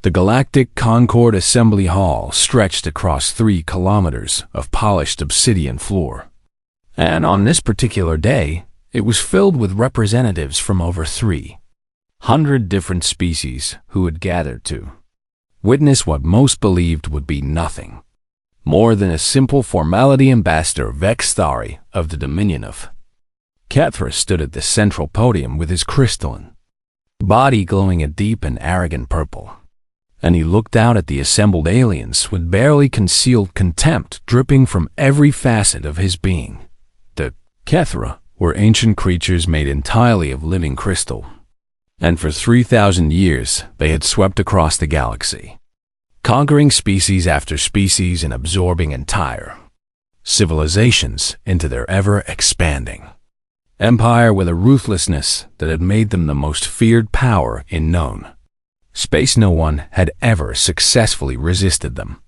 The Galactic Concord Assembly Hall stretched across 3 kilometers of polished obsidian floor. And on this particular day, it was filled with representatives from over 300 different species who had gathered to witness what most believed would be nothing more than a simple formality. Ambassador Vex Story of the Dominion of Kethra stood at the central podium with his crystalline body glowing a deep and arrogant purple, and he looked out at the assembled aliens with barely concealed contempt dripping from every facet of his being. The Kethra were ancient creatures made entirely of living crystal, and for 3,000 years they had swept across the galaxy, conquering species after species and absorbing entire civilizations into their ever-expanding empire with a ruthlessness that had made them the most feared power in known space. No one had ever successfully resisted them,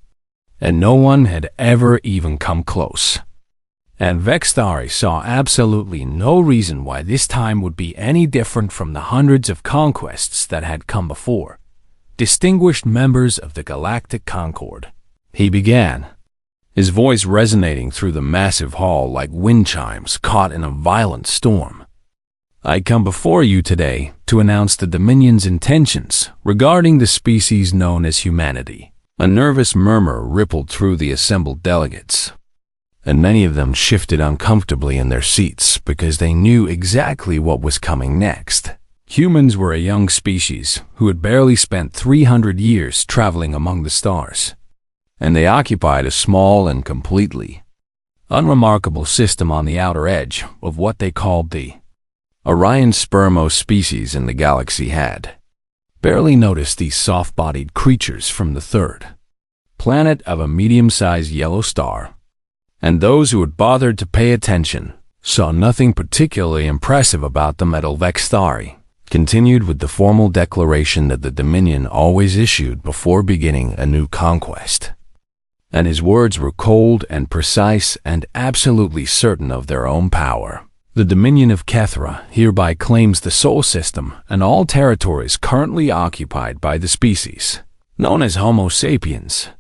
and no one had ever even come close. And Vex Story saw absolutely no reason why this time would be any different from the hundreds of conquests that had come before. Distinguished members of the Galactic Concord, he began, his voice resonating through the massive hall like wind chimes caught in a violent storm. I come before you today to announce the Dominion's intentions regarding the species known as humanity. A nervous murmur rippled through the assembled delegates, and many of them shifted uncomfortably in their seats because they knew exactly what was coming next. Humans were a young species who had barely spent 300 years traveling among the stars, and they occupied a small and completely unremarkable system on the outer edge of what they called the Orion. Spermo species in the galaxy had barely noticed these soft-bodied creatures from the 3rd planet of a medium-sized yellow star, and those who had bothered to pay attention saw nothing particularly impressive about them. Vex Story continued with the formal declaration that the Dominion always issued before beginning a new conquest, and his words were cold and precise and absolutely certain of their own power. The Dominion of Kethra hereby claims the Sol System and all territories currently occupied by the species known as Homo sapiens,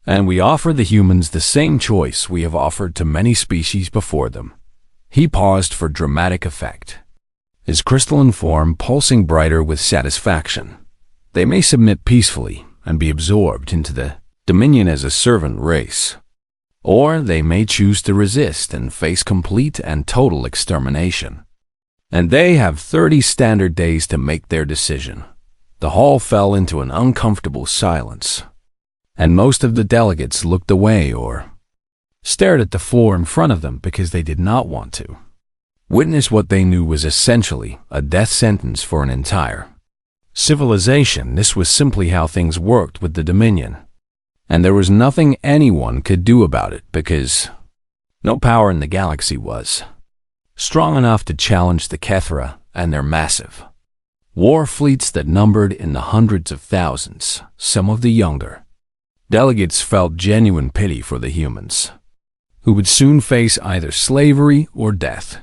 and we offer the humans the same choice we have offered to many species before them. He paused for dramatic effect, his crystalline form pulsing brighter with satisfaction. They may submit peacefully and be absorbed into the Dominion as a servant race, or they may choose to resist and face complete and total extermination. And they have 30 standard days to make their decision. The hall fell into an uncomfortable silence, and most of the delegates looked away or stared at the floor in front of them because they did not want to witness what they knew was essentially a death sentence for an entire civilization. This was simply how things worked with the Dominion, and there was nothing anyone could do about it because no power in the galaxy was strong enough to challenge the Kethra and their massive war fleets that numbered in the hundreds of thousands. Some of the younger delegates felt genuine pity for the humans, who would soon face either slavery or death,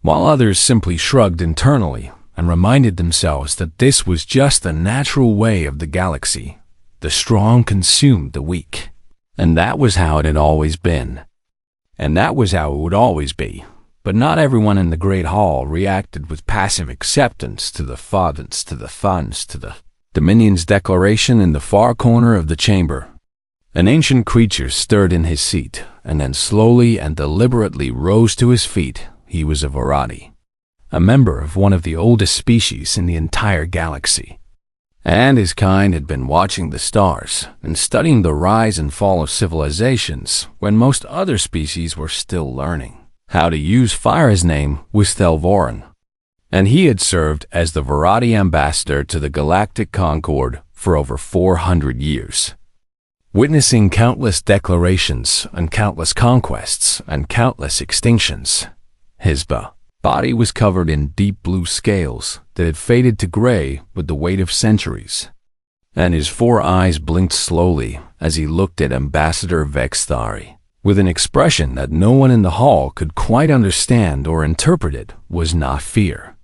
while others simply shrugged internally and reminded themselves that this was just the natural way of the galaxy. The strong consumed the weak, and that was how it had always been, and that was how it would always be. But not everyone in the Great Hall reacted with passive acceptance to the Dominion's declaration. In the far corner of the chamber, an ancient creature stirred in his seat, and then slowly and deliberately rose to his feet. He was a Varadi, a member of one of the oldest species in the entire galaxy, and his kind had been watching the stars and studying the rise and fall of civilizations when most other species were still learning how to use fire. His name was Thelvoran, and he had served as the Varadi ambassador to the Galactic Concord for over 400 years, witnessing countless declarations and countless conquests and countless extinctions. His body was covered in deep blue scales that had faded to gray with the weight of centuries, and his 4 eyes blinked slowly as he looked at Ambassador Vex Story with an expression that no one in the hall could quite understand or interpret. It was not fear,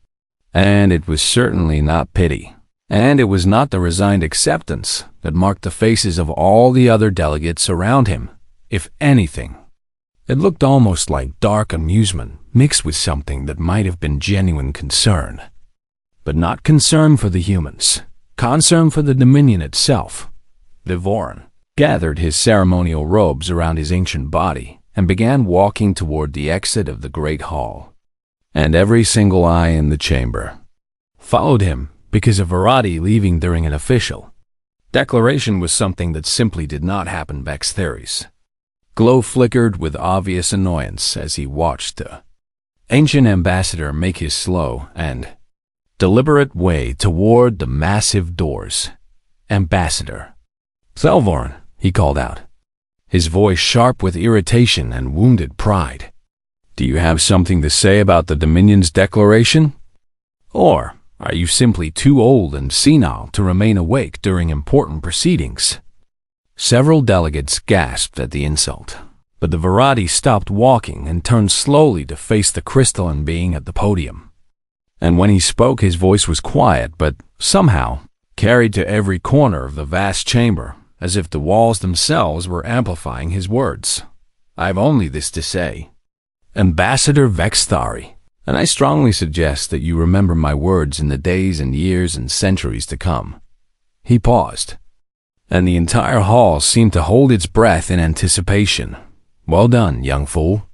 and it was certainly not pity. And it was not the resigned acceptance that marked the faces of all the other delegates around him. If anything, it looked almost like dark amusement mixed with something that might have been genuine concern. But not concern for the humans, concern for the Dominion itself. Devoran gathered his ceremonial robes around his ancient body and began walking toward the exit of the Great Hall. And every single eye in the chamber followed him, because of Varadi leaving during an official declaration was something that simply did not happen. Vex's theories glow flickered with obvious annoyance as he watched the ancient ambassador make his slow and deliberate way toward the massive doors. "Ambassador Thelvorn," he called out, his voice sharp with irritation and wounded pride. "Do you have something to say about the Dominion's declaration? Or are you simply too old and senile to remain awake during important proceedings?" Several delegates gasped at the insult, but the Varadi stopped walking and turned slowly to face the crystalline being at the podium. And when he spoke, his voice was quiet, but somehow carried to every corner of the vast chamber, as if the walls themselves were amplifying his words. "I've only this to say, Ambassador Vexthari, and I strongly suggest that you remember my words in the days and years and centuries to come." He paused, and the entire hall seemed to hold its breath in anticipation. "Well done, young fool,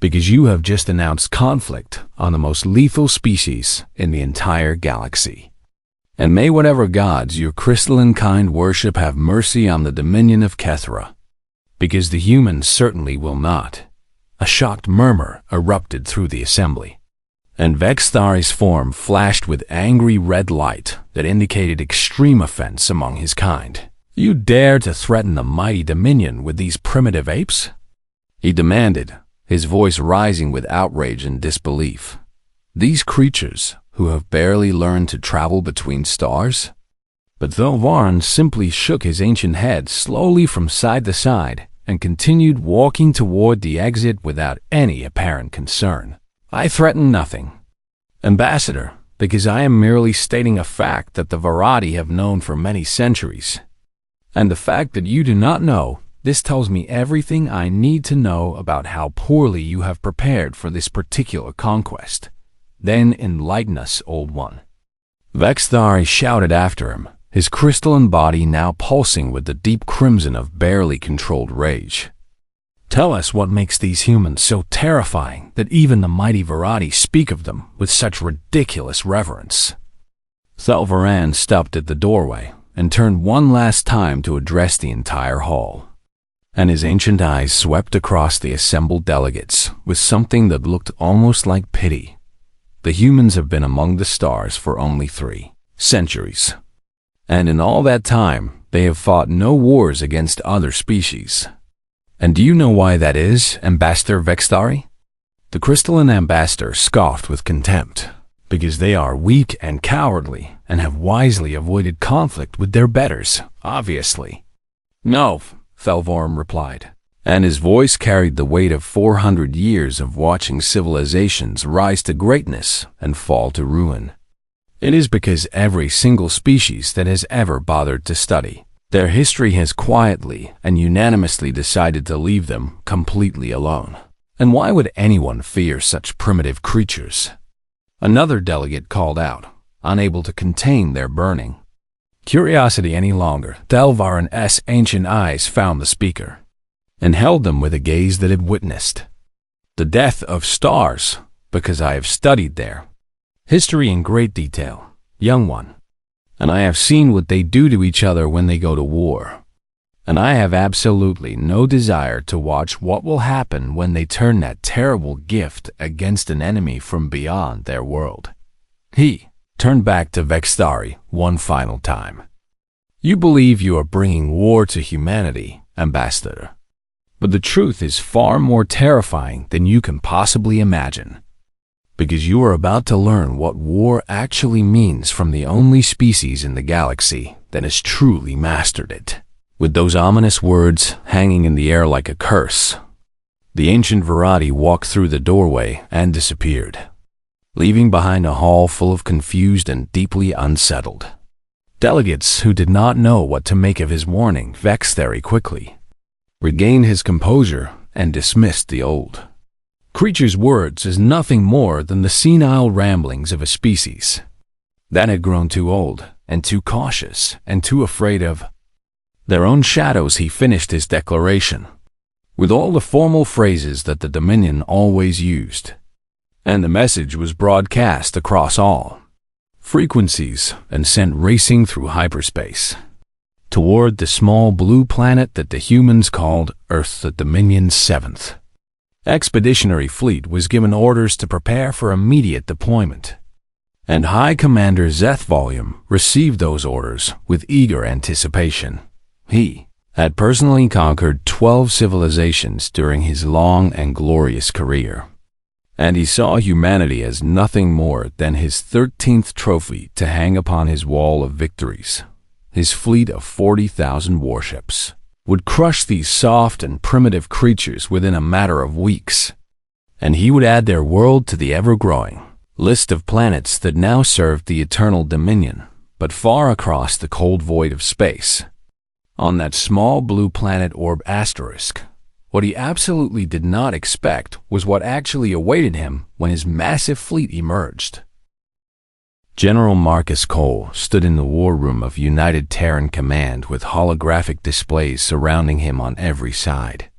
because you have just announced conflict on the most lethal species in the entire galaxy. And may whatever gods your crystalline kind worship have mercy on the Dominion of Kethra, because the humans certainly will not." A shocked murmur erupted through the assembly, and Vexthari's form flashed with angry red light that indicated extreme offense among his kind. "You dare to threaten the mighty Dominion with these primitive apes?" he demanded, his voice rising with outrage and disbelief. "These creatures who have barely learned to travel between stars?" But Thelvarn simply shook his ancient head slowly from side to side and continued walking toward the exit without any apparent concern. "I threaten nothing, Ambassador, because I am merely stating a fact that the Varadi have known for many centuries. And the fact that you do not know, this tells me everything I need to know about how poorly you have prepared for this particular conquest. Then enlighten us, old one." Vexthari shouted after him, his crystalline body now pulsing with the deep crimson of barely controlled rage. "Tell us what makes these humans so terrifying that even the mighty Varadi speak of them with such ridiculous reverence." Thelvaran stopped at the doorway and turned one last time to address the entire hall, and his ancient eyes swept across the assembled delegates with something that looked almost like pity. "The humans have been among the stars for only 3 centuries. And in all that time, they have fought no wars against other species. And do you know why that is, Ambassador Vexthari?" The crystalline ambassador scoffed with contempt. "Because they are weak and cowardly and have wisely avoided conflict with their betters, obviously." "No," Thelvorm replied, and his voice carried the weight of 400 years of watching civilizations rise to greatness and fall to ruin. "It is because every single species that has ever bothered to study their history has quietly and unanimously decided to leave them completely alone. And why would anyone fear such primitive creatures?" Another delegate called out, unable to contain their burning curiosity any longer. Thelvaran's ancient eyes found the speaker and held them with a gaze that had witnessed the death of stars, "because I have studied their history in great detail, young one, and I have seen what they do to each other when they go to war. And I have absolutely no desire to watch what will happen when they turn that terrible gift against an enemy from beyond their world." He turned back to Vexthari one final time. "You believe you are bringing war to humanity, Ambassador. But the truth is far more terrifying than you can possibly imagine. Because you are about to learn what war actually means from the only species in the galaxy that has truly mastered it." With those ominous words hanging in the air like a curse, the ancient Varadi walked through the doorway and disappeared, leaving behind a hall full of confused and deeply unsettled Delegates who did not know what to make of his warning vexed very quickly, regained his composure, and dismissed the old creature's words as nothing more than the senile ramblings of a species that had grown too old and too cautious and too afraid of their own shadows. He finished his declaration with all the formal phrases that the Dominion always used, and the message was broadcast across all frequencies and sent racing through hyperspace toward the small blue planet that the humans called Earth. The Dominion's 7th Expeditionary Fleet was given orders to prepare for immediate deployment, and High Commander Zeth Volume received those orders with eager anticipation. He had personally conquered 12 civilizations during his long and glorious career, and he saw humanity as nothing more than his 13th trophy to hang upon his wall of victories. His fleet of 40,000 warships would crush these soft and primitive creatures within a matter of weeks, and he would add their world to the ever-growing list of planets that now served the Eternal Dominion, but far across the cold void of space. On that small blue planet orb asterisk, what he absolutely did not expect was what actually awaited him when his massive fleet emerged. General Marcus Cole stood in the war room of United Terran Command with holographic displays surrounding him on every side,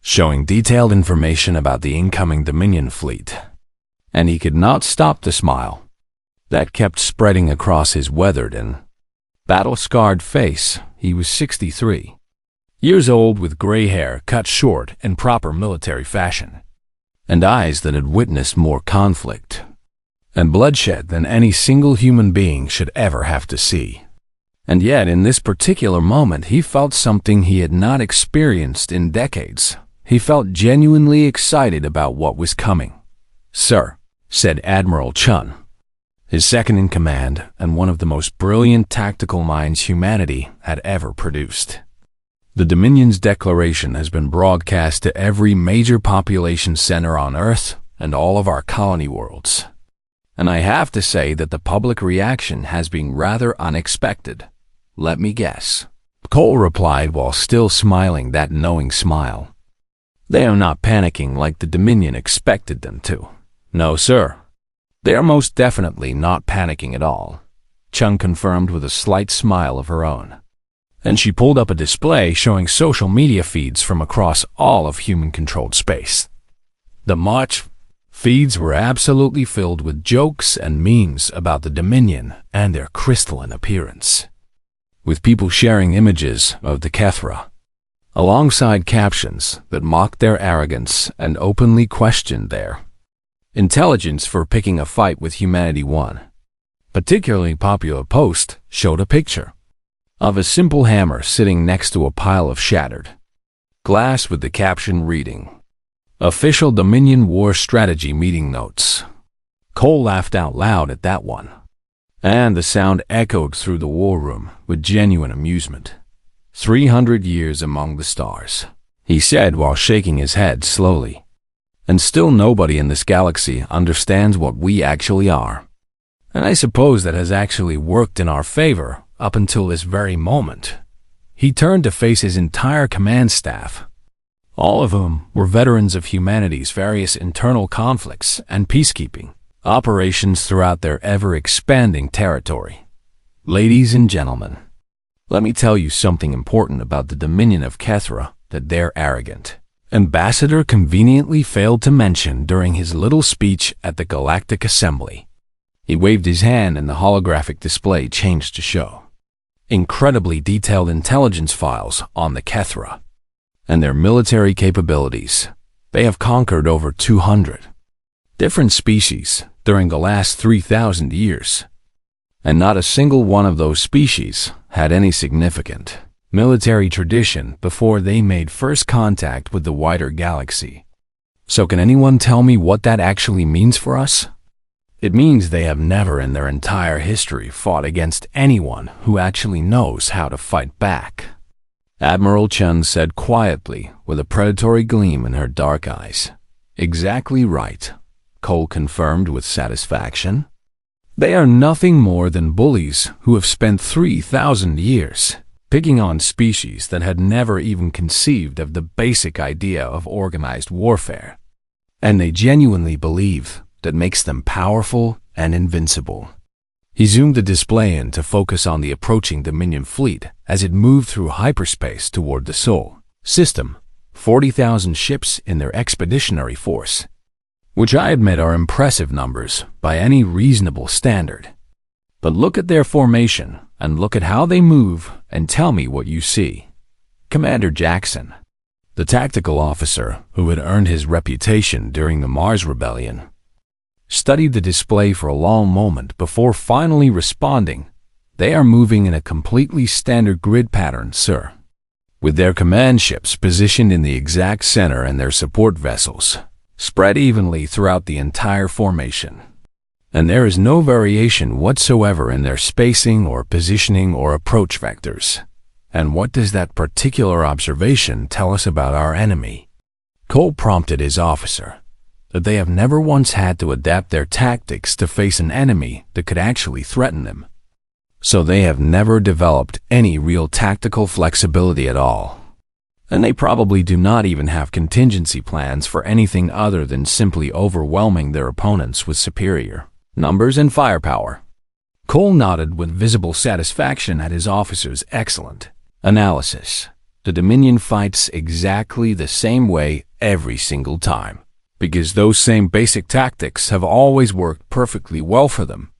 showing detailed information about the incoming Dominion fleet, and he could not stop the smile that kept spreading across his weathered and battle-scarred face. He was 63 years old, with gray hair cut short in proper military fashion, and eyes that had witnessed more conflict and bloodshed than any single human being should ever have to see. And yet, in this particular moment, he felt something he had not experienced in decades. He felt genuinely excited about what was coming. "Sir," said Admiral Chun, his second in command and one of the most brilliant tactical minds humanity had ever produced, "the Dominion's declaration has been broadcast to every major population center on Earth and all of our colony worlds, and I have to say that the public reaction has been rather unexpected." "Let me guess," Cole replied while still smiling that knowing smile. "They are not panicking like the Dominion expected them to." "No, sir. They are most definitely not panicking at all," Chung confirmed with a slight smile of her own. And she pulled up a display showing social media feeds from across all of human-controlled space. The March feeds were absolutely filled with jokes and memes about the Dominion and their crystalline appearance, with people sharing images of the Kethra, alongside captions that mocked their arrogance and openly questioned their intelligence for picking a fight with humanity. One particularly popular post showed a picture of a simple hammer sitting next to a pile of shattered glass with the caption reading, "Official Dominion War Strategy Meeting Notes." Cole laughed out loud at that one, and the sound echoed through the war room with genuine amusement. 300 years among the stars," he said while shaking his head slowly. "And still nobody in this galaxy understands what we actually are. And I suppose that has actually worked in our favor up until this very moment." He turned to face his entire command staff, all of whom were veterans of humanity's various internal conflicts and peacekeeping operations throughout their ever-expanding territory. "Ladies and gentlemen, let me tell you something important about the Dominion of Kethra that their arrogant ambassador conveniently failed to mention during his little speech at the Galactic Assembly." He waved his hand and the holographic display changed to show incredibly detailed intelligence files on the Kethra and their military capabilities. They have conquered over 200 different species during the last 3,000 years, and not a single one of those species had any significant military tradition before they made first contact with the wider galaxy. So can anyone tell me what that actually means for us? It means they have never in their entire history fought against anyone who actually knows how to fight back, Admiral Chun said quietly with a predatory gleam in her dark eyes. "Exactly right," Cole confirmed with satisfaction. They are nothing more than bullies who have spent 3,000 years picking on species that had never even conceived of the basic idea of organized warfare. And they genuinely believe that makes them powerful and invincible. He zoomed the display in to focus on the approaching Dominion fleet as it moved through hyperspace toward the Sol system, 40,000 ships in their expeditionary force, which I admit are impressive numbers by any reasonable standard. But look at their formation and look at how they move and tell me what you see. Commander Jackson, the tactical officer who had earned his reputation during the Mars Rebellion, studied the display for a long moment before finally responding. They are moving in a completely standard grid pattern, sir, with their command ships positioned in the exact center and their support vessels spread evenly throughout the entire formation. And there is no variation whatsoever in their spacing or positioning or approach vectors. And what does that particular observation tell us about our enemy? Cole prompted his officer that they have never once had to adapt their tactics to face an enemy that could actually threaten them. So they have never developed any real tactical flexibility at all. And they probably do not even have contingency plans for anything other than simply overwhelming their opponents with superior numbers and firepower. Cole nodded with visible satisfaction at his officer's excellent analysis. The Dominion fights exactly the same way every single time, because those same basic tactics have always worked perfectly well for them.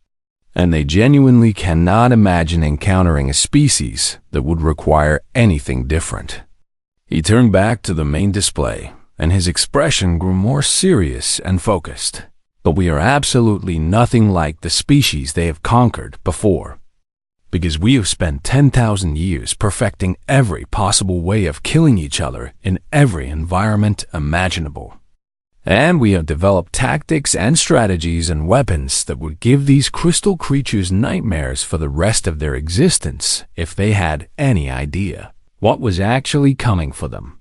And they genuinely cannot imagine encountering a species that would require anything different. He turned back to the main display, and his expression grew more serious and focused. But we are absolutely nothing like the species they have conquered before, because we have spent 10,000 years perfecting every possible way of killing each other in every environment imaginable. And we have developed tactics and strategies and weapons that would give these crystal creatures nightmares for the rest of their existence if they had any idea what was actually coming for them.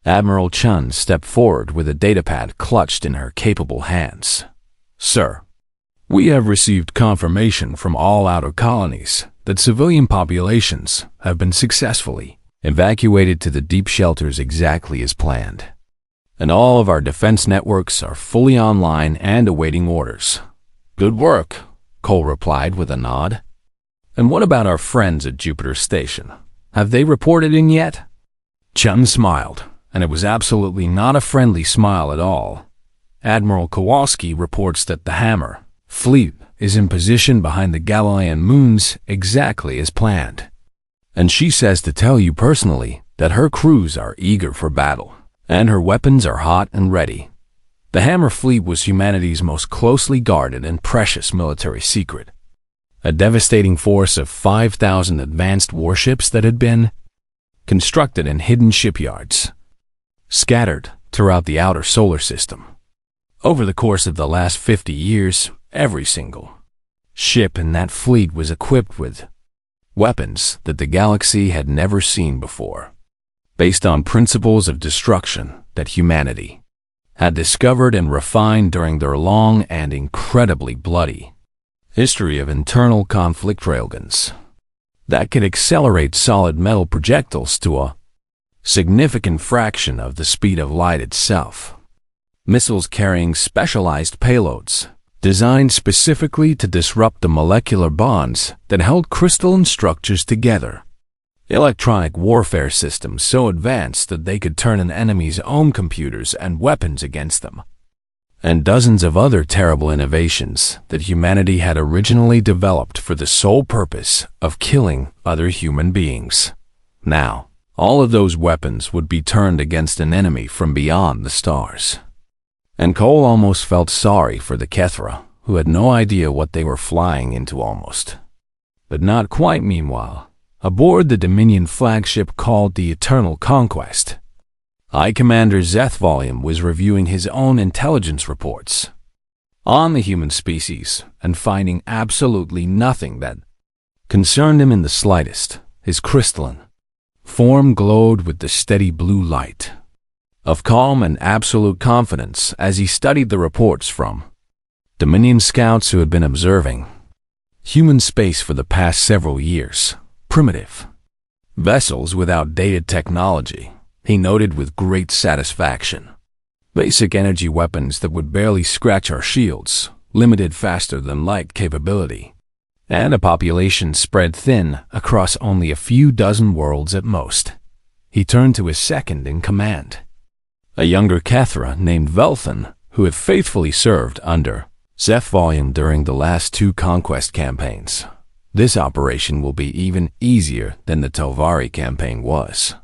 Admiral Chun stepped forward with a datapad clutched in her capable hands. Sir, we have received confirmation from all outer colonies that civilian populations have been successfully evacuated to the deep shelters exactly as planned. And all of our defense networks are fully online and awaiting orders. Good work, Cole replied with a nod. And what about our friends at Jupiter Station? Have they reported in yet? Chun smiled, and it was absolutely not a friendly smile at all. Admiral Kowalski reports that the Hammer fleet is in position behind the Galilean moons exactly as planned. And she says to tell you personally that her crews are eager for battle, and her weapons are hot and ready. The Hammer fleet was humanity's most closely guarded and precious military secret. A devastating force of 5,000 advanced warships that had been constructed in hidden shipyards, scattered throughout the outer solar system. Over the course of the last 50 years, every single ship in that fleet was equipped with weapons that the galaxy had never seen before, based on principles of destruction that humanity had discovered and refined during their long and incredibly bloody history of internal conflict railguns that could accelerate solid metal projectiles to a significant fraction of the speed of light itself. Missiles carrying specialized payloads designed specifically to disrupt the molecular bonds that held crystalline structures together. Electronic warfare systems so advanced that they could turn an enemy's own computers and weapons against them. And dozens of other terrible innovations that humanity had originally developed for the sole purpose of killing other human beings. Now, all of those weapons would be turned against an enemy from beyond the stars. And Cole almost felt sorry for the Kethra, who had no idea what they were flying into almost. But not quite meanwhile. Aboard the Dominion flagship called the Eternal Conquest, High Commander Zeth Volume was reviewing his own intelligence reports on the human species and finding absolutely nothing that concerned him in the slightest. His crystalline form glowed with the steady blue light of calm and absolute confidence as he studied the reports from Dominion scouts who had been observing Human space for the past several years. Primitive. Vessels with outdated technology, he noted with great satisfaction. Basic energy weapons that would barely scratch our shields, limited faster-than-light capability, and a population spread thin across only a few dozen worlds at most. He turned to his second-in-command, a younger Kethra named Velthan, who had faithfully served under HFY during the last 2 conquest campaigns. This operation will be even easier than the Telvari campaign was,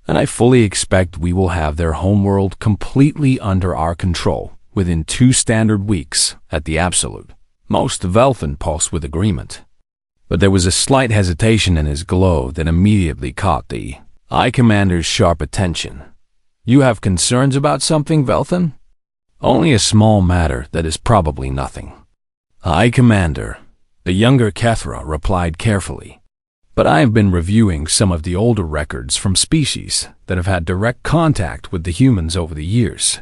and I fully expect we will have their homeworld completely under our control within 2 standard weeks at the absolute. Most Velthan pulsed with agreement, but there was a slight hesitation in his glow that immediately caught the High Commander's sharp attention. "You have concerns about something, Velthan?" "Only a small matter that is probably nothing." "High Commander," the younger Kethra replied carefully, "but I have been reviewing some of the older records from species that have had direct contact with the humans over the years,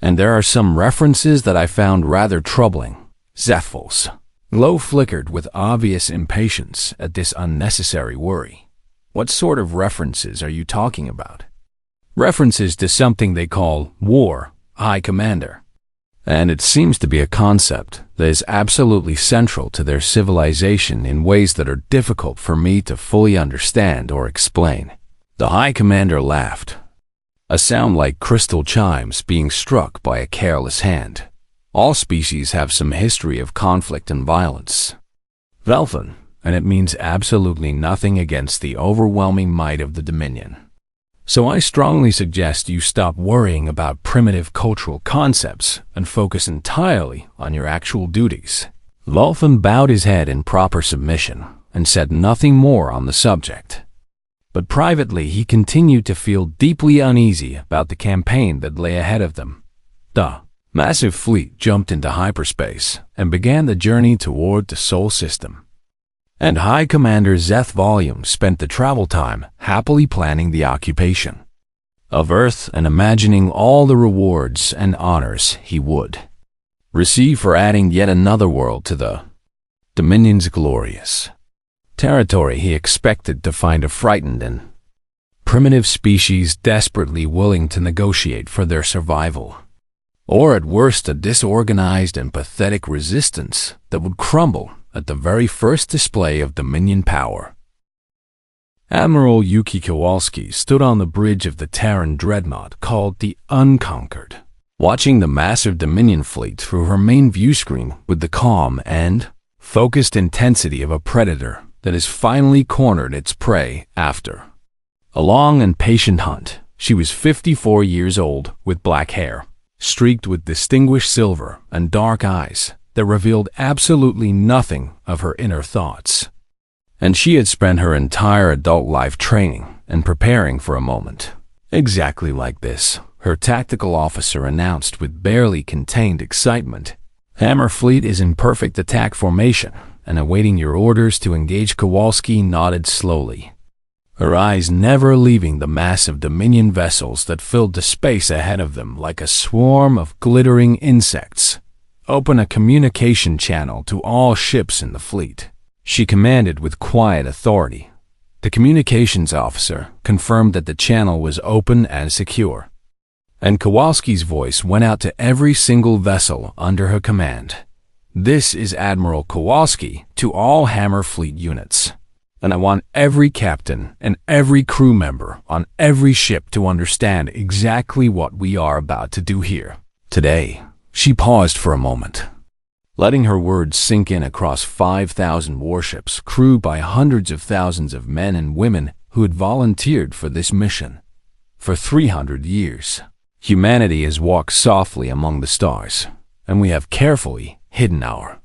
and there are some references that I found rather troubling." Zethvel's glow flickered with obvious impatience at this unnecessary worry. "What sort of references are you talking about?" "References to something they call war, High Commander. And it seems to be a concept that is absolutely central to their civilization in ways that are difficult for me to fully understand or explain." The High Commander laughed, a sound like crystal chimes being struck by a careless hand. "All species have some history of conflict and violence, Velthan, and it means absolutely nothing against the overwhelming might of the Dominion. So I strongly suggest you stop worrying about primitive cultural concepts and focus entirely on your actual duties." Velthan bowed his head in proper submission and said nothing more on the subject. But privately he continued to feel deeply uneasy about the campaign that lay ahead of them. The massive fleet jumped into hyperspace and began the journey toward the Sol system. And High Commander Zethvolume spent the travel time happily planning the occupation of Earth and imagining all the rewards and honors he would receive for adding yet another world to the Dominion's glorious territory. He expected to find a frightened and primitive species desperately willing to negotiate for their survival, or at worst a disorganized and pathetic resistance that would crumble at the very first display of Dominion power. Admiral Yuki Kowalski stood on the bridge of the Terran dreadnought called the Unconquered, watching the massive Dominion fleet through her main view screen with the calm and focused intensity of a predator that has finally cornered its prey after a long and patient hunt. She was 54 years old, with black hair, streaked with distinguished silver, and dark eyes that revealed absolutely nothing of her inner thoughts. And she had spent her entire adult life training and preparing for a moment exactly like this. Her tactical officer announced with barely contained excitement, "Hammer Fleet is in perfect attack formation and awaiting your orders to engage." Kowalski nodded slowly, her eyes never leaving the massive Dominion vessels that filled the space ahead of them like a swarm of glittering insects. "Open a communication channel to all ships in the fleet," she commanded with quiet authority. The communications officer confirmed that the channel was open and secure, and Kowalski's voice went out to every single vessel under her command. "This is Admiral Kowalski to all Hammer Fleet units, and I want every captain and every crew member on every ship to understand exactly what we are about to do here today." She paused for a moment, letting her words sink in across 5,000 warships crewed by hundreds of thousands of men and women who had volunteered for this mission. For 300 years, humanity has walked softly among the stars, and we have carefully hidden our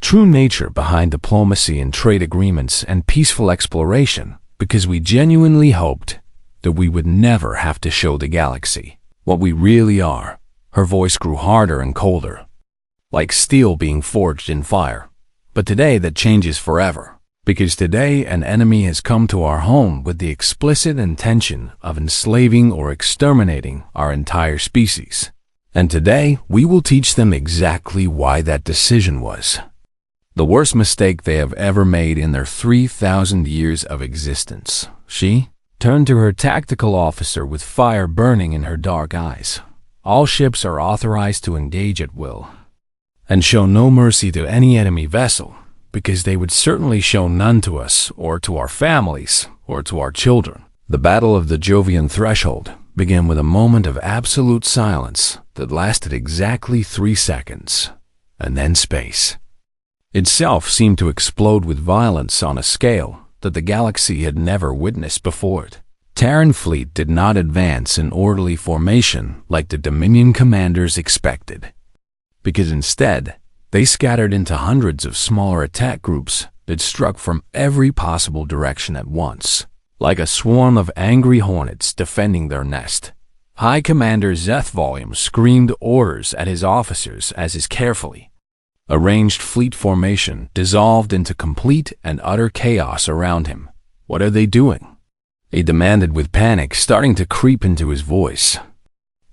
true nature behind diplomacy and trade agreements and peaceful exploration because we genuinely hoped that we would never have to show the galaxy what we really are. Her voice grew harder and colder, like steel being forged in fire. But today that changes forever, because today an enemy has come to our home with the explicit intention of enslaving or exterminating our entire species. And today we will teach them exactly why that decision was. The worst mistake they have ever made in their 3,000 years of existence. She turned to her tactical officer with fire burning in her dark eyes. All ships are authorized to engage at will and show no mercy to any enemy vessel, because they would certainly show none to us or to our families or to our children. The Battle of the Jovian Threshold began with a moment of absolute silence that lasted exactly 3 seconds, and then space itself seemed to explode with violence on a scale that the galaxy had never witnessed before it. Terran fleet did not advance in orderly formation like the Dominion commanders expected, because instead, they scattered into hundreds of smaller attack groups that struck from every possible direction at once, like a swarm of angry hornets defending their nest. High Commander Zethvolume screamed orders at his officers as his carefully arranged fleet formation dissolved into complete and utter chaos around him. "What are they doing?" he demanded with panic starting to creep into his voice.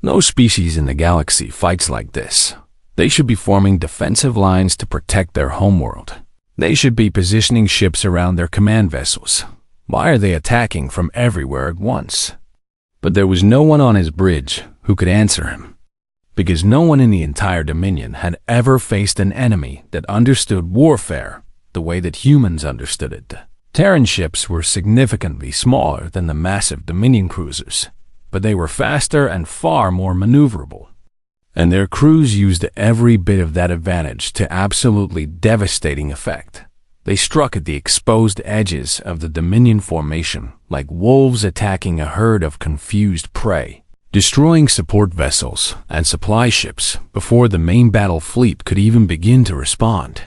"No species in the galaxy fights like this. They should be forming defensive lines to protect their homeworld. They should be positioning ships around their command vessels. Why are they attacking from everywhere at once?" But there was no one on his bridge who could answer him, because no one in the entire Dominion had ever faced an enemy that understood warfare the way that humans understood it. Terran ships were significantly smaller than the massive Dominion cruisers, but they were faster and far more maneuverable, and their crews used every bit of that advantage to absolutely devastating effect. They struck at the exposed edges of the Dominion formation like wolves attacking a herd of confused prey, destroying support vessels and supply ships before the main battle fleet could even begin to respond.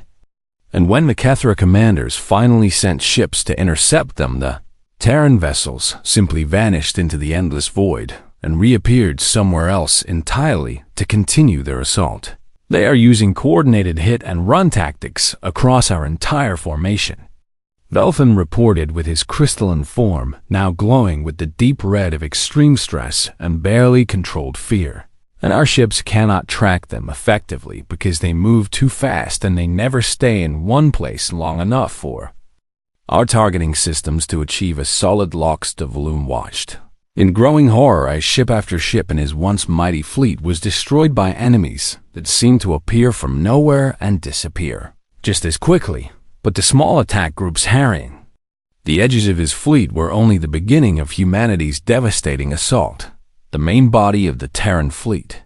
And when the Kethra commanders finally sent ships to intercept them, the Terran vessels simply vanished into the endless void and reappeared somewhere else entirely to continue their assault. They are using coordinated hit and run tactics across our entire formation. Velthan reported with his crystalline form now glowing with the deep red of extreme stress and barely controlled fear. And our ships cannot track them effectively because they move too fast and they never stay in one place long enough for our targeting systems to achieve a solid lock to volume watched. In growing horror, as ship after ship in his once mighty fleet was destroyed by enemies that seemed to appear from nowhere and disappear just as quickly, but the small attack groups harrying the edges of his fleet were only the beginning of humanity's devastating assault. The main body of the Terran fleet,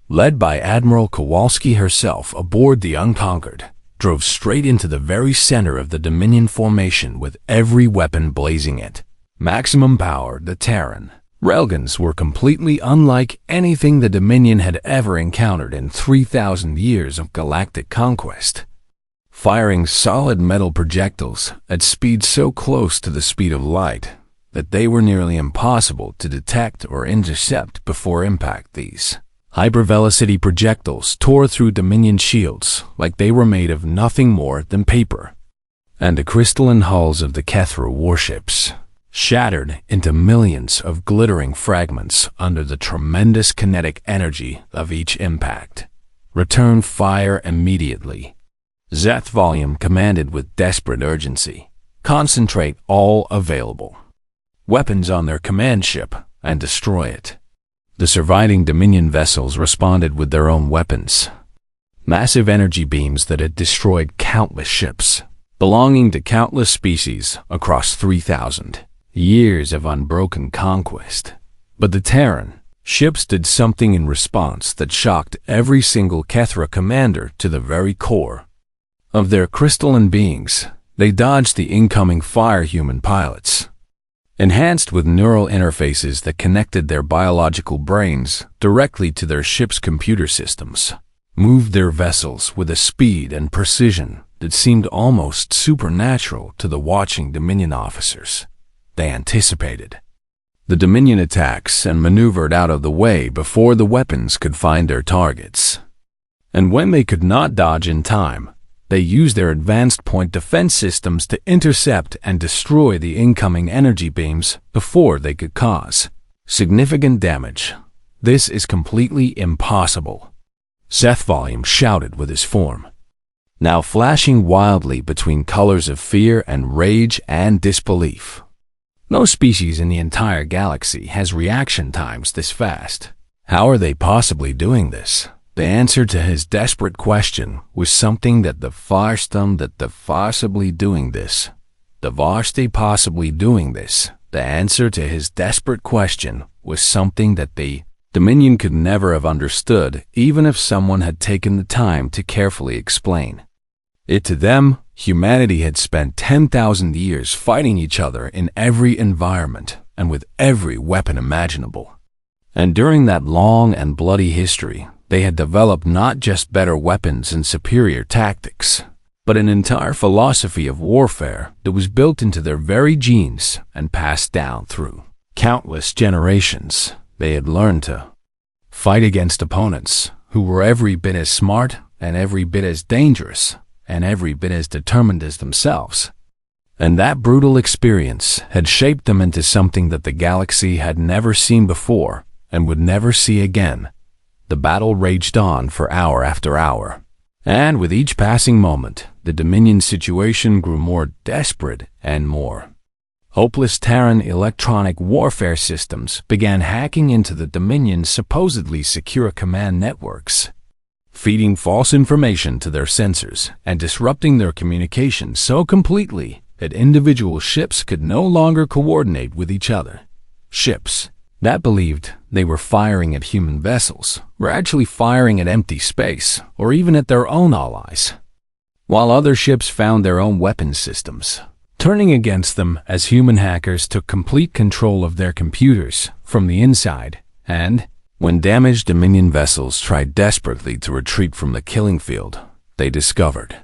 led by Admiral Kowalski herself aboard the Unconquered, drove straight into the very center of the Dominion formation with every weapon blazing at maximum power. The Terran railguns were completely unlike anything the Dominion had ever encountered in 3,000 years of galactic conquest, firing solid metal projectiles at speeds so close to the speed of light that they were nearly impossible to detect or intercept before impact. These hypervelocity projectiles tore through Dominion shields like they were made of nothing more than paper, and the crystalline hulls of the Kethra warships shattered into millions of glittering fragments under the tremendous kinetic energy of each impact. "Return fire immediately," Zethvolume commanded with desperate urgency. "Concentrate all available weapons on their command ship and destroy it." The surviving Dominion vessels responded with their own weapons, massive energy beams that had destroyed countless ships belonging to countless species across 3,000 years of unbroken conquest. But the Terran ships did something in response that shocked every single Kethra commander to the very core of their crystalline beings. They dodged the incoming fire human pilots, enhanced with neural interfaces that connected their biological brains directly to their ship's computer systems, moved their vessels with a speed and precision that seemed almost supernatural to the watching Dominion officers. They anticipated the Dominion attacks and maneuvered out of the way before the weapons could find their targets. And when they could not dodge in time, they used their advanced point defense systems to intercept and destroy the incoming energy beams before they could cause significant damage. "This is completely impossible," Zethvolume shouted with his form. now flashing wildly between colors of fear and rage and disbelief. No species in the entire galaxy has reaction times this fast. How are they possibly doing this? The answer to his desperate question was something that the possibly doing this. The answer to his desperate question was something that the Dominion could never have understood, even if someone had taken the time to carefully explain it to them. Humanity had spent 10,000 years fighting each other in every environment and with every weapon imaginable. And during that long and bloody history, they had developed not just better weapons and superior tactics, but an entire philosophy of warfare that was built into their very genes and passed down through countless generations. They had learned to fight against opponents who were every bit as smart and every bit as dangerous and every bit as determined as themselves. And that brutal experience had shaped them into something that the galaxy had never seen before and would never see again. The battle raged on for hour after hour, and with each passing moment, the Dominion situation grew more desperate and more hopeless. Terran electronic warfare systems began hacking into the Dominion's supposedly secure command networks, feeding false information to their sensors and disrupting their communication so completely that individual ships could no longer coordinate with each other. Ships that believed they were firing at human vessels were actually firing at empty space or even at their own allies, while other ships found their own weapon systems turning against them as human hackers took complete control of their computers from the inside. And when damaged Dominion vessels tried desperately to retreat from the killing field, they discovered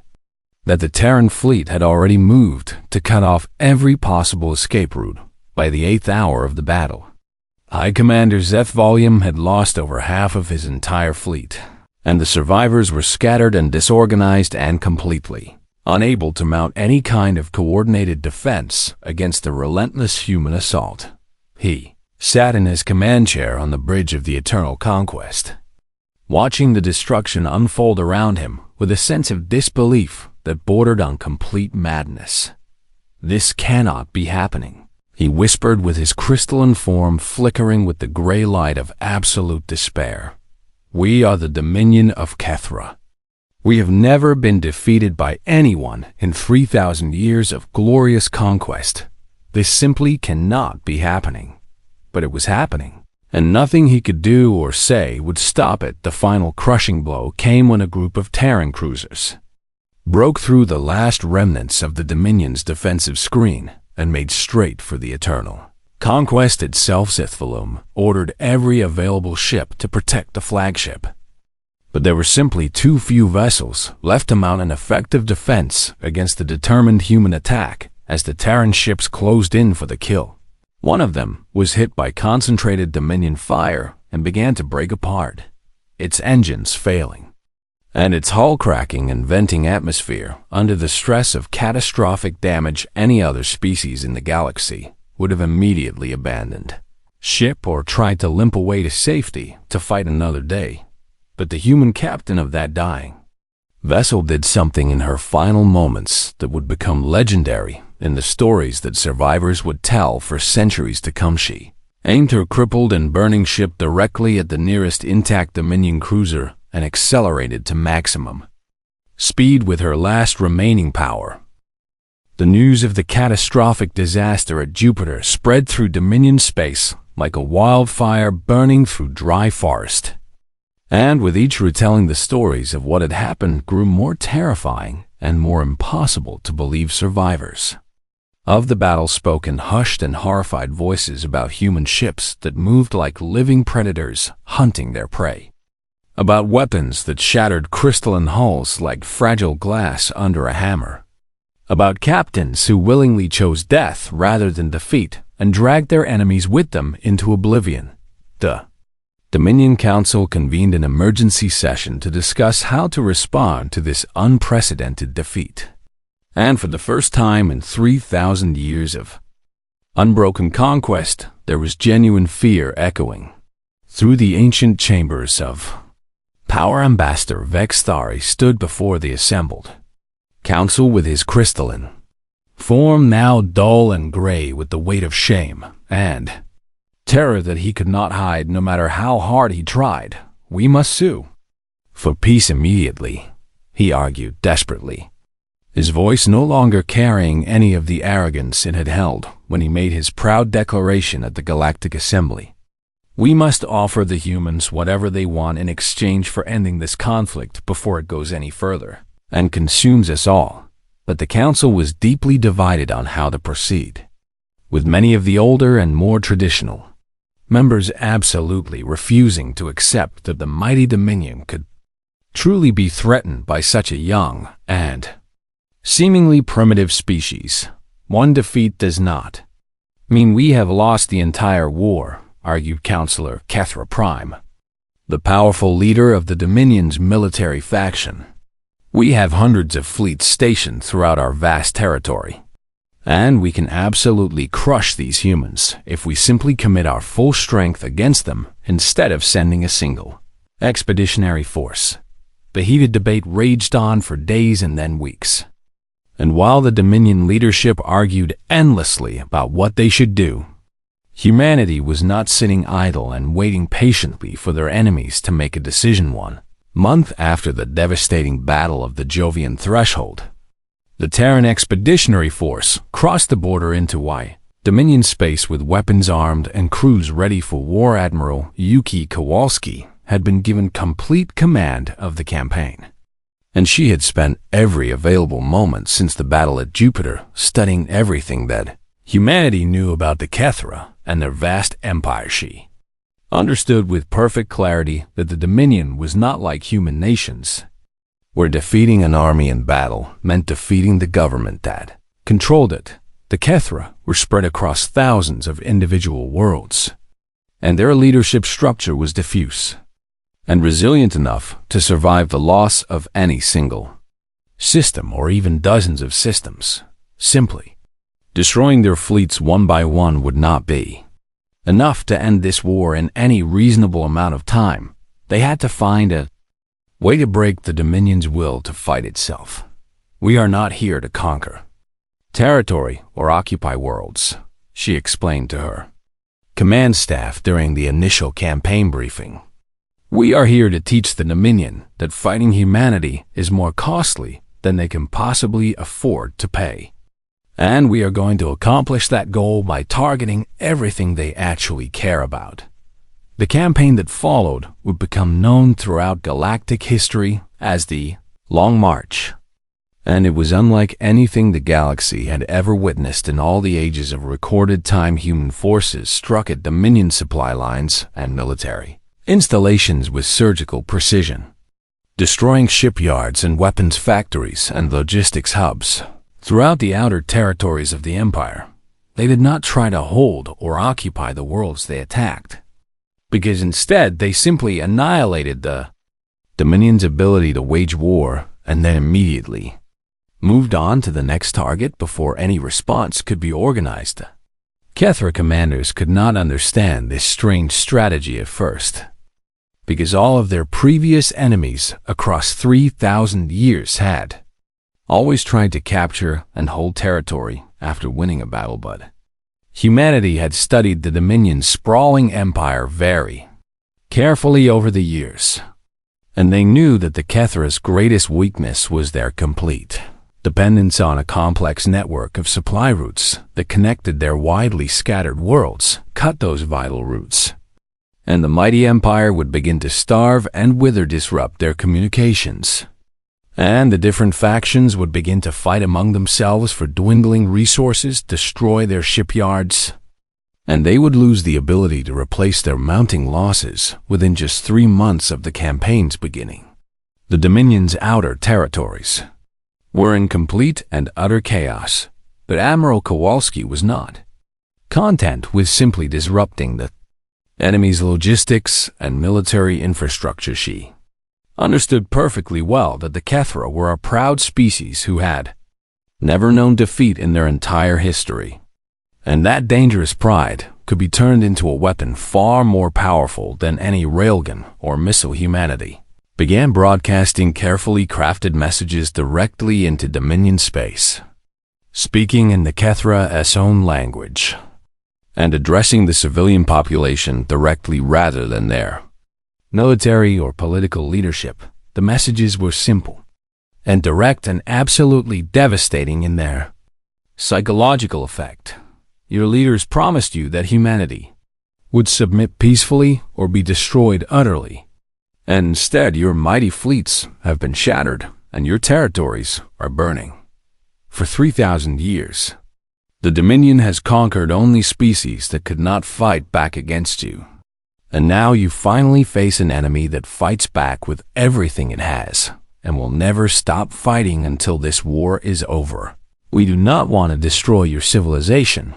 that the Terran fleet had already moved to cut off every possible escape route by the 8th hour of the battle. High Commander Zeth Volume had lost over half of his entire fleet, and the survivors were scattered and disorganized and completely unable to mount any kind of coordinated defense against the relentless human assault. He sat in his command chair on the bridge of the Eternal Conquest, watching the destruction unfold around him with a sense of disbelief that bordered on complete madness. "This cannot be happening," he whispered with his crystalline form flickering with the gray light of absolute despair. "We are the Dominion of Kethra. We have never been defeated by anyone in 3,000 years of glorious conquest. This simply cannot be happening." But it was happening, and nothing he could do or say would stop it. The final crushing blow came when a group of Terran cruisers broke through the last remnants of the Dominion's defensive screen and made straight for the Eternal Conquest itself. Sithvalum ordered every available ship to protect the flagship, but there were simply too few vessels left to mount an effective defense against the determined human attack as the Terran ships closed in for the kill. One of them was hit by concentrated Dominion fire and began to break apart, its engines failing, and its hull cracking and venting atmosphere under the stress of catastrophic damage. Any other species in the galaxy would have immediately abandoned ship or tried to limp away to safety to fight another day. But the human captain of that dying vessel did something in her final moments that would become legendary in the stories that survivors would tell for centuries to come. She aimed her crippled and burning ship directly at the nearest intact Dominion cruiser and accelerated to maximum speed with her last remaining power. The news of the catastrophic disaster at Jupiter spread through Dominion space like a wildfire burning through dry forest. And with each retelling, the stories of what had happened grew more terrifying and more impossible to believe. Survivors of the battle spoke in hushed and horrified voices about human ships that moved like living predators hunting their prey, about weapons that shattered crystalline hulls like fragile glass under a hammer, about captains who willingly chose death rather than defeat and dragged their enemies with them into oblivion. The Dominion Council convened an emergency session to discuss how to respond to this unprecedented defeat. And for the first time in 3,000 years of unbroken conquest, there was genuine fear echoing through the ancient chambers of power. Ambassador Vexthari stood before the assembled, council with his crystalline form now dull and gray with the weight of shame and terror that he could not hide no matter how hard he tried. We must sue for peace immediately, he argued desperately, his voice no longer carrying any of the arrogance it had held when he made his proud declaration at the Galactic Assembly. We must offer the humans whatever they want in exchange for ending this conflict before it goes any further and consumes us all. But the council was deeply divided on how to proceed, with many of the older and more traditional members absolutely refusing to accept that the mighty Dominion could truly be threatened by such a young and seemingly primitive species. One defeat does not mean we have lost the entire war, argued Counselor Kethra Prime, the powerful leader of the Dominion's military faction. We have hundreds of fleets stationed throughout our vast territory, and we can absolutely crush these humans if we simply commit our full strength against them instead of sending a single expeditionary force. The heated debate raged on for days and then weeks. And while the Dominion leadership argued endlessly about what they should do, humanity was not sitting idle and waiting patiently for their enemies to make a decision. 1 month after the devastating Battle of the Jovian Threshold, the Terran Expeditionary Force crossed the border into Dominion space with weapons armed and crews ready for war. Admiral Yuki Kowalski had been given complete command of the campaign, and she had spent every available moment since the battle at Jupiter studying everything that humanity knew about the Kethra and their vast empire. She understood with perfect clarity that the Dominion was not like human nations, where defeating an army in battle meant defeating the government that controlled it. The Kethra were spread across thousands of individual worlds, and their leadership structure was diffuse and resilient enough to survive the loss of any single system or even dozens of systems. Simply destroying their fleets one by one would not be enough to end this war in any reasonable amount of time. They had to find a way to break the Dominion's will to fight itself. We are not here to conquer territory or occupy worlds, she explained to her command staff during the initial campaign briefing. We are here to teach the Dominion that fighting humanity is more costly than they can possibly afford to pay. And we are going to accomplish that goal by targeting everything they actually care about. The campaign that followed would become known throughout galactic history as the Long March, and it was unlike anything the galaxy had ever witnessed in all the ages of recorded time. Human forces struck at Dominion supply lines and military installations with surgical precision, destroying shipyards and weapons factories and logistics hubs throughout the outer territories of the Empire. They did not try to hold or occupy the worlds they attacked, because instead they simply annihilated the Dominion's ability to wage war and then immediately moved on to the next target before any response could be organized. Kethra commanders could not understand this strange strategy at first, because all of their previous enemies across 3,000 years had always tried to capture and hold territory after winning a battle. But humanity had studied the Dominion's sprawling empire very carefully over the years, and they knew that the Kethra's greatest weakness was their complete dependence on a complex network of supply routes that connected their widely scattered worlds. Cut those vital routes, and the mighty empire would begin to starve and wither, disrupt their communications, and the different factions would begin to fight among themselves for dwindling resources, destroy their shipyards, and they would lose the ability to replace their mounting losses within just 3 months of the campaign's beginning. The Dominion's outer territories were in complete and utter chaos, but Admiral Kowalski was not content with simply disrupting the enemy's logistics and military infrastructure. She understood perfectly well that the Kethra were a proud species who had never known defeat in their entire history, and that dangerous pride could be turned into a weapon far more powerful than any railgun or missile humanity began broadcasting carefully crafted messages directly into Dominion space, speaking in the Kethra's own language, and addressing the civilian population directly rather than their military or political leadership. The messages were simple and direct and absolutely devastating in their psychological effect. Your leaders promised you that humanity would submit peacefully or be destroyed utterly. And instead, your mighty fleets have been shattered and your territories are burning. For 3,000 years, the Dominion has conquered only species that could not fight back against you. And now you finally face an enemy that fights back with everything it has and will never stop fighting until this war is over. We do not want to destroy your civilization,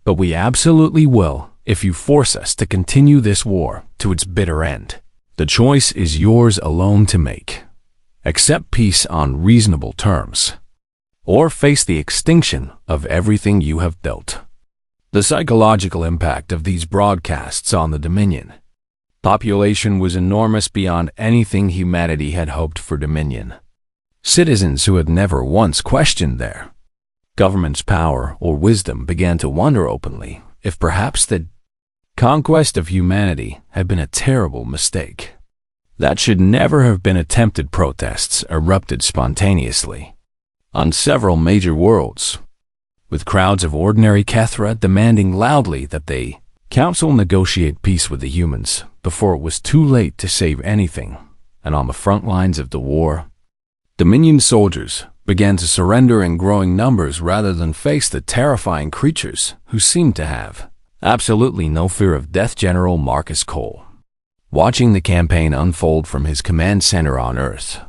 but we absolutely will if you force us to continue this war to its bitter end. The choice is yours alone to make. Accept peace on reasonable terms, or face the extinction of everything you have built. The psychological impact of these broadcasts on the Dominion population was enormous beyond anything humanity had hoped for. Dominion citizens who had never once questioned their government's power or wisdom began to wonder openly if perhaps the conquest of humanity had been a terrible mistake that should never have been attempted. Protests erupted spontaneously on several major worlds, with crowds of ordinary Kethra demanding loudly that the council negotiate peace with the humans before it was too late to save anything. And on the front lines of the war, Dominion soldiers began to surrender in growing numbers rather than face the terrifying creatures who seemed to have absolutely no fear of death. General Marcus Cole, watching the campaign unfold from his command center on Earth,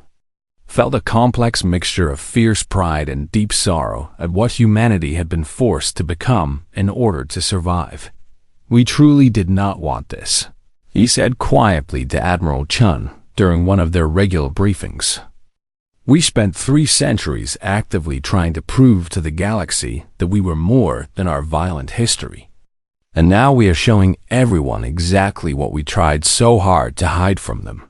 felt a complex mixture of fierce pride and deep sorrow at what humanity had been forced to become in order to survive. We truly did not want this, he said quietly to Admiral Chun during one of their regular briefings. We spent 3 centuries actively trying to prove to the galaxy that we were more than our violent history. And now we are showing everyone exactly what we tried so hard to hide from them.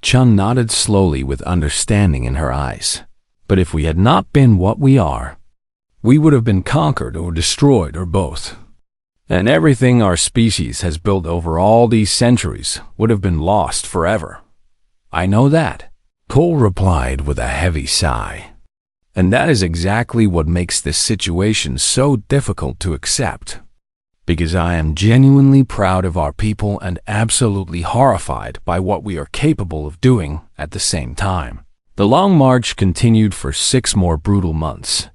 Chun nodded slowly with understanding in her eyes. But if we had not been what we are, we would have been conquered or destroyed or both. And everything our species has built over all these centuries would have been lost forever. I know that, Cole replied with a heavy sigh. And that is exactly what makes this situation so difficult to accept. Because I am genuinely proud of our people and absolutely horrified by what we are capable of doing at the same time. The long march continued for 6 more brutal months.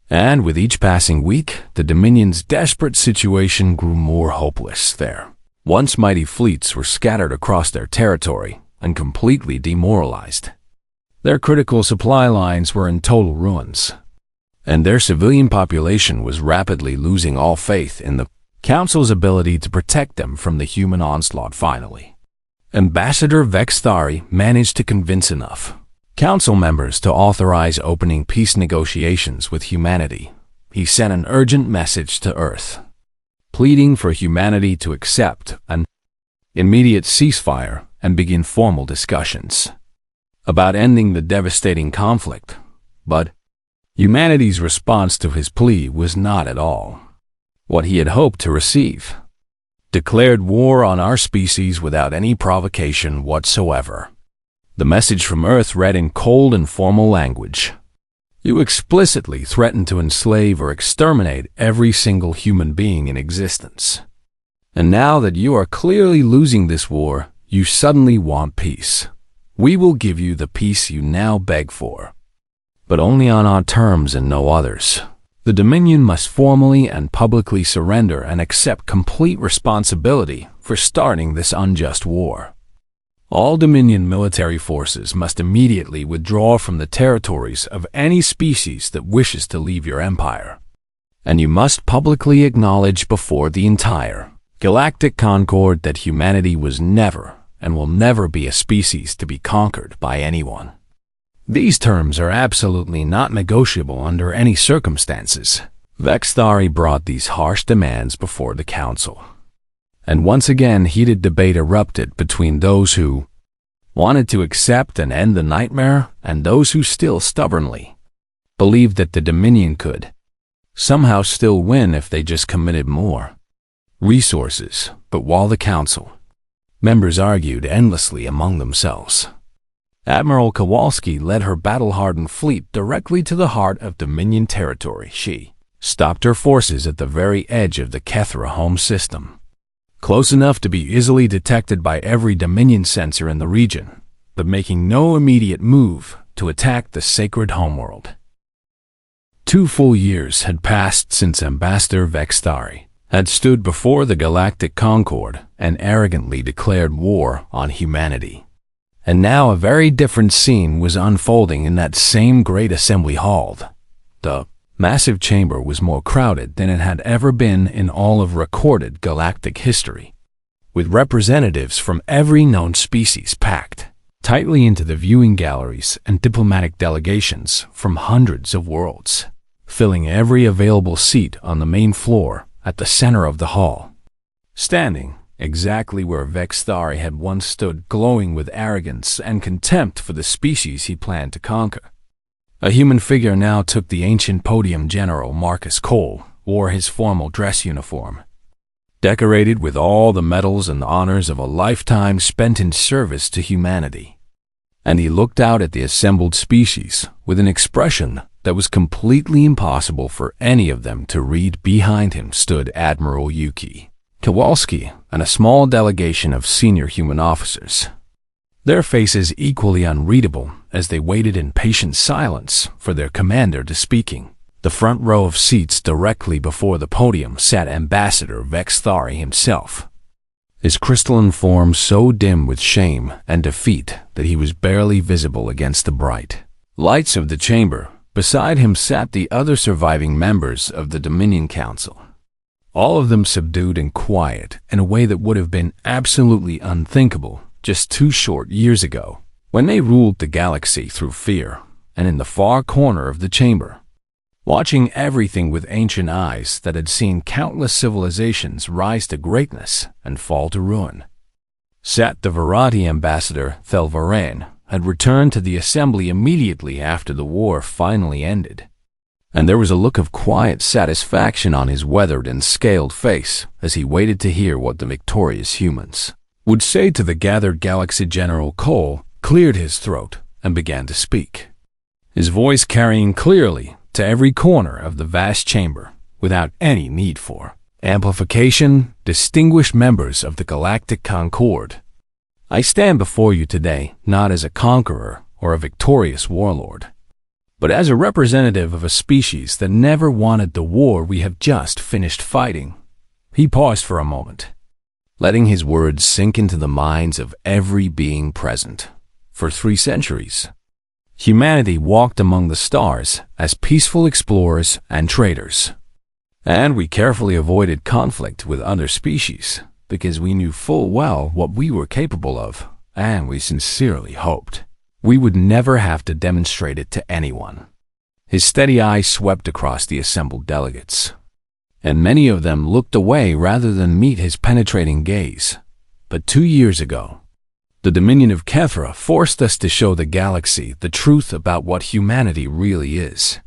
And with each passing week, the Dominion's desperate situation grew more hopeless. Their once mighty fleets were scattered across their territory and completely demoralized. Their critical supply lines were in total ruins, and their civilian population was rapidly losing all faith in the Council's ability to protect them from the human onslaught. Finally, Ambassador Vexthari managed to convince enough Council members to authorize opening peace negotiations with humanity. He sent an urgent message to Earth, pleading for humanity to accept an immediate ceasefire and begin formal discussions about ending the devastating conflict. But humanity's response to his plea was not at all what he had hoped to receive. Declared war on our species without any provocation whatsoever. The message from Earth read in cold and formal language. You explicitly threatened to enslave or exterminate every single human being in existence. And now that you are clearly losing this war, you suddenly want peace. We will give you the peace you now beg for, but only on our terms and no others. The Dominion must formally and publicly surrender and accept complete responsibility for starting this unjust war. All Dominion military forces must immediately withdraw from the territories of any species that wishes to leave your empire. And you must publicly acknowledge before the entire Galactic Concord that humanity was never and will never be a species to be conquered by anyone. These terms are absolutely not negotiable under any circumstances. Vexthari brought these harsh demands before the council. And once again heated debate erupted between those who wanted to accept and end the nightmare, and those who still stubbornly believed that the Dominion could somehow still win if they just committed more resources. But while the council members argued endlessly among themselves, Admiral Kowalski led her battle-hardened fleet directly to the heart of Dominion territory. She stopped her forces at the very edge of the Kethra home system, close enough to be easily detected by every Dominion sensor in the region, but making no immediate move to attack the sacred homeworld. 2 full years had passed since Ambassador Vextari had stood before the Galactic Concord and arrogantly declared war on humanity. And now a very different scene was unfolding in that same great assembly hall. The massive chamber was more crowded than it had ever been in all of recorded galactic history, with representatives from every known species packed tightly into the viewing galleries and diplomatic delegations from hundreds of worlds, filling every available seat on the main floor at the center of the hall. Standing exactly where Vextari had once stood, glowing with arrogance and contempt for the species he planned to conquer, a human figure now took the ancient podium. General Marcus Cole wore his formal dress uniform, decorated with all the medals and honors of a lifetime spent in service to humanity, and he looked out at the assembled species with an expression that was completely impossible for any of them to read. Behind him stood Admiral Yuki Kowalski and a small delegation of senior human officers, their faces equally unreadable as they waited in patient silence for their commander to speaking. The front row of seats directly before the podium sat Ambassador Vextari himself, his crystalline form so dim with shame and defeat that he was barely visible against the bright lights of the chamber. Beside him sat the other surviving members of the Dominion Council, all of them subdued and quiet in a way that would have been absolutely unthinkable just 2 short years ago, when they ruled the galaxy through fear. And in the far corner of the chamber, watching everything with ancient eyes that had seen countless civilizations rise to greatness and fall to ruin, sat the Verati ambassador. Thelvarain had returned to the assembly immediately after the war finally ended, and there was a look of quiet satisfaction on his weathered and scaled face as he waited to hear what the victorious humans would say to the gathered galaxy. General Cole cleared his throat and began to speak, his voice carrying clearly to every corner of the vast chamber without any need for amplification. Distinguished members of the Galactic Concord, I stand before you today not as a conqueror or a victorious warlord, but as a representative of a species that never wanted the war we have just finished fighting. He paused for a moment, letting his words sink into the minds of every being present. For 3 centuries, humanity walked among the stars as peaceful explorers and traders, and we carefully avoided conflict with other species because we knew full well what we were capable of, and we sincerely hoped we would never have to demonstrate it to anyone. His steady eyes swept across the assembled delegates, and many of them looked away rather than meet his penetrating gaze. But 2 years ago, the Dominion of Kethra forced us to show the galaxy the truth about what humanity really is.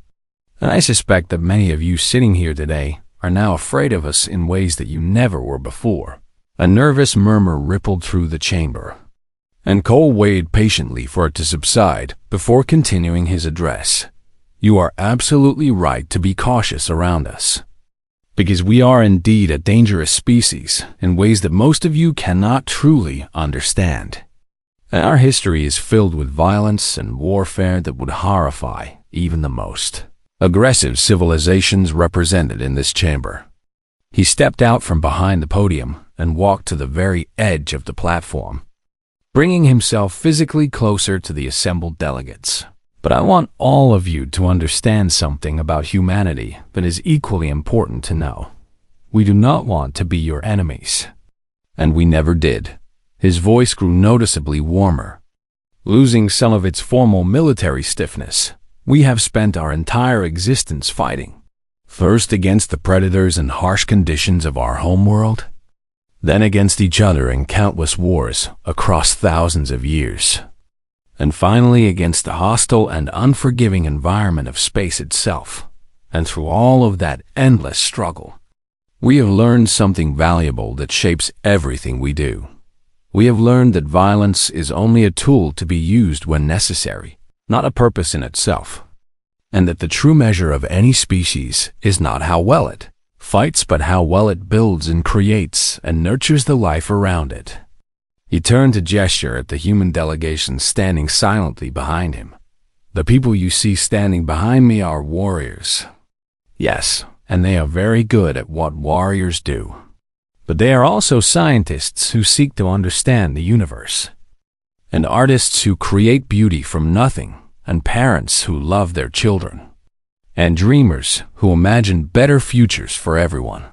And I suspect that many of you sitting here today are now afraid of us in ways that you never were before. A nervous murmur rippled through the chamber, and Cole waited patiently for it to subside before continuing his address. You are absolutely right to be cautious around us, because we are indeed a dangerous species in ways that most of you cannot truly understand. And our history is filled with violence and warfare that would horrify even the most aggressive civilizations represented in this chamber. He stepped out from behind the podium and walked to the very edge of the platform, bringing himself physically closer to the assembled delegates. But I want all of you to understand something about humanity that is equally important to know. We do not want to be your enemies, and we never did. His voice grew noticeably warmer, losing some of its formal military stiffness. We have spent our entire existence fighting, first against the predators and harsh conditions of our homeworld, then against each other in countless wars across thousands of years, and finally against the hostile and unforgiving environment of space itself. And through all of that endless struggle, we have learned something valuable that shapes everything we do. We have learned that violence is only a tool to be used when necessary, not a purpose in itself, and that the true measure of any species is not how well it fights, but how well it builds and creates and nurtures the life around it. He turned to gesture at the human delegation standing silently behind him. The people you see standing behind me are warriors. Yes, and they are very good at what warriors do. But they are also scientists who seek to understand the universe, and artists who create beauty from nothing, and parents who love their children, and dreamers who imagine better futures for everyone.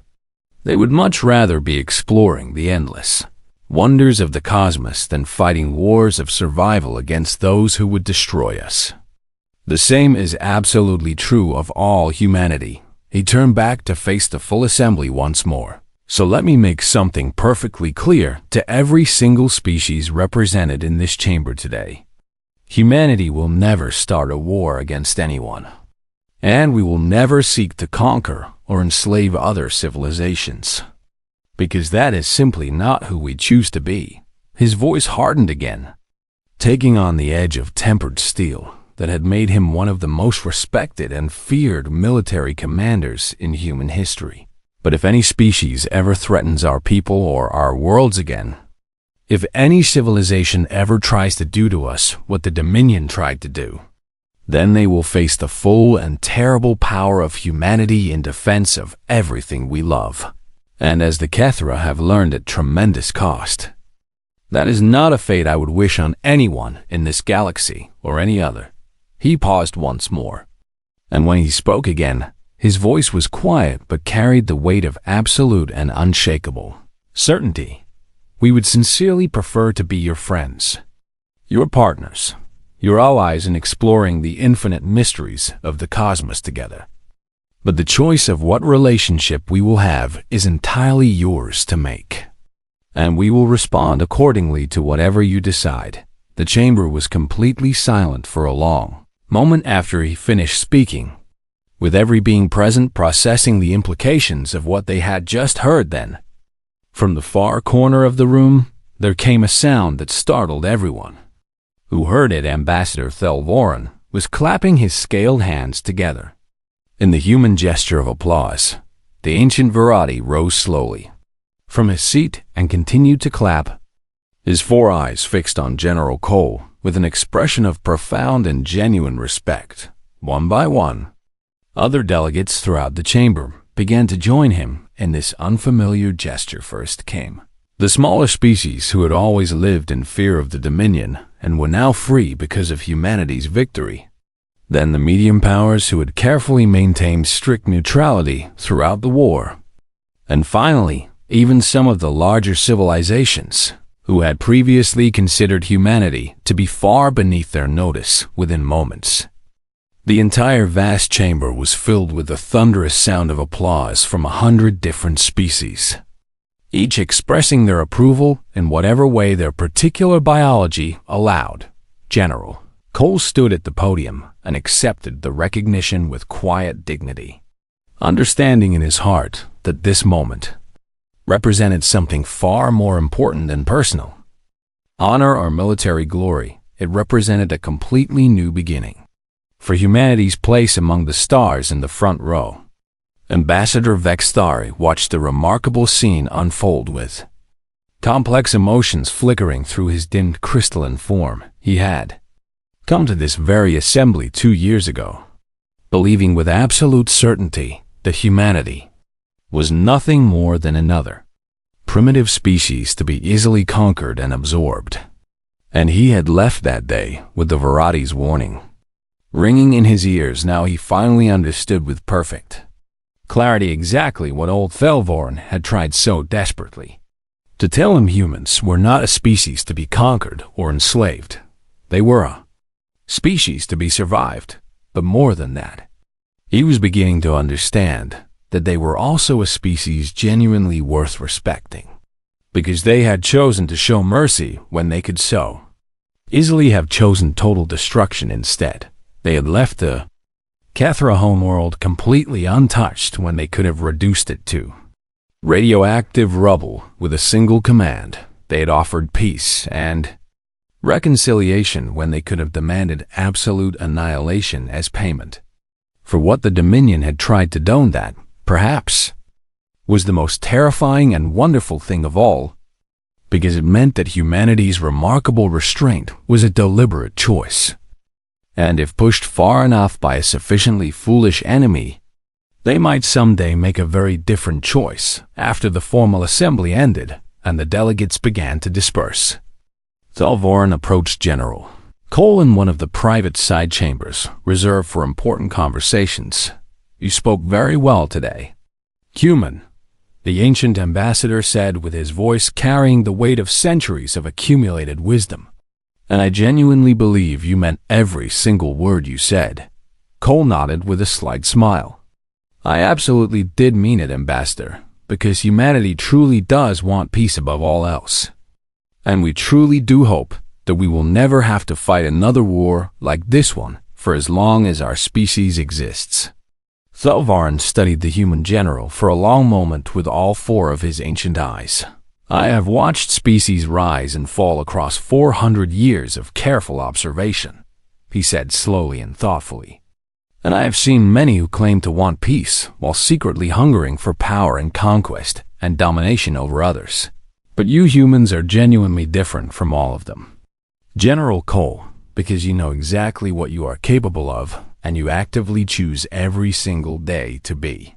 They would much rather be exploring the endless wonders of the cosmos than fighting wars of survival against those who would destroy us. The same is absolutely true of all humanity. He turned back to face the full assembly once more. So let me make something perfectly clear to every single species represented in this chamber today. Humanity will never start a war against anyone, and we will never seek to conquer or enslave other civilizations, because that is simply not who we choose to be. His voice hardened again, taking on the edge of tempered steel that had made him one of the most respected and feared military commanders in human history. But if any species ever threatens our people or our worlds again, if any civilization ever tries to do to us what the Dominion tried to do, then they will face the full and terrible power of humanity in defense of everything we love. And as the Kethra have learned at tremendous cost, that is not a fate I would wish on anyone in this galaxy or any other. He paused once more, and when he spoke again, his voice was quiet but carried the weight of absolute and unshakable certainty. We would sincerely prefer to be your friends, your partners, your allies in exploring the infinite mysteries of the cosmos together. But the choice of what relationship we will have is entirely yours to make, and we will respond accordingly to whatever you decide. The chamber was completely silent for a long moment after he finished speaking, with every being present processing the implications of what they had just heard. Then, from the far corner of the room, there came a sound that startled everyone who heard it. Ambassador Thelvoran was clapping his scaled hands together. In the human gesture of applause, the ancient Virati rose slowly from his seat and continued to clap, his four eyes fixed on General Cole with an expression of profound and genuine respect. One by one, other delegates throughout the chamber began to join him in this unfamiliar gesture. First came the smaller species who had always lived in fear of the Dominion and were now free because of humanity's victory. Then the medium powers who had carefully maintained strict neutrality throughout the war. And finally, even some of the larger civilizations who had previously considered humanity to be far beneath their notice within moments. The entire vast chamber was filled with the thunderous sound of applause from 100 different species, each expressing their approval in whatever way their particular biology allowed. General Cole stood at the podium and accepted the recognition with quiet dignity, understanding in his heart that this moment represented something far more important than personal honor or military glory. It represented a completely new beginning for humanity's place among the stars in the front row. Ambassador Vexthari watched the remarkable scene unfold with complex emotions flickering through his dimmed crystalline form. He had come to this very assembly 2 years ago, believing with absolute certainty that humanity was nothing more than another primitive species to be easily conquered and absorbed. And he had left that day with the Virati's warning ringing in his ears. Now he finally understood with perfect clarity exactly what old Thelvorn had tried so desperately to tell him. Humans were not a species to be conquered or enslaved. They were a species to be survived, but more than that, he was beginning to understand that they were also a species genuinely worth respecting. because they had chosen to show mercy when they could so easily have chosen total destruction instead. They had left the Cathra homeworld completely untouched when they could have reduced it to radioactive rubble with a single command. They had offered peace and reconciliation when they could have demanded absolute annihilation as payment for what the Dominion had tried to do. That, perhaps, was the most terrifying and wonderful thing of all, because it meant that humanity's remarkable restraint was a deliberate choice. And if pushed far enough by a sufficiently foolish enemy, they might someday make a very different choice after the formal assembly ended and the delegates began to disperse. Thalvoran approached General Cole in one of the private side chambers reserved for important conversations. "You spoke very well today, human," the ancient ambassador said with his voice carrying the weight of centuries of accumulated wisdom. "And I genuinely believe you meant every single word you said." Cole nodded with a slight smile. "I absolutely did mean it, Ambassador, because humanity truly does want peace above all else. And we truly do hope that we will never have to fight another war like this one for as long as our species exists." Thalvarin studied the human general for a long moment with all four of his ancient eyes. "I have watched species rise and fall across 400 years of careful observation," he said slowly and thoughtfully. "And I have seen many who claim to want peace while secretly hungering for power and conquest and domination over others. But you humans are genuinely different from all of them, General Cole, because you know exactly what you are capable of, and you actively choose every single day to be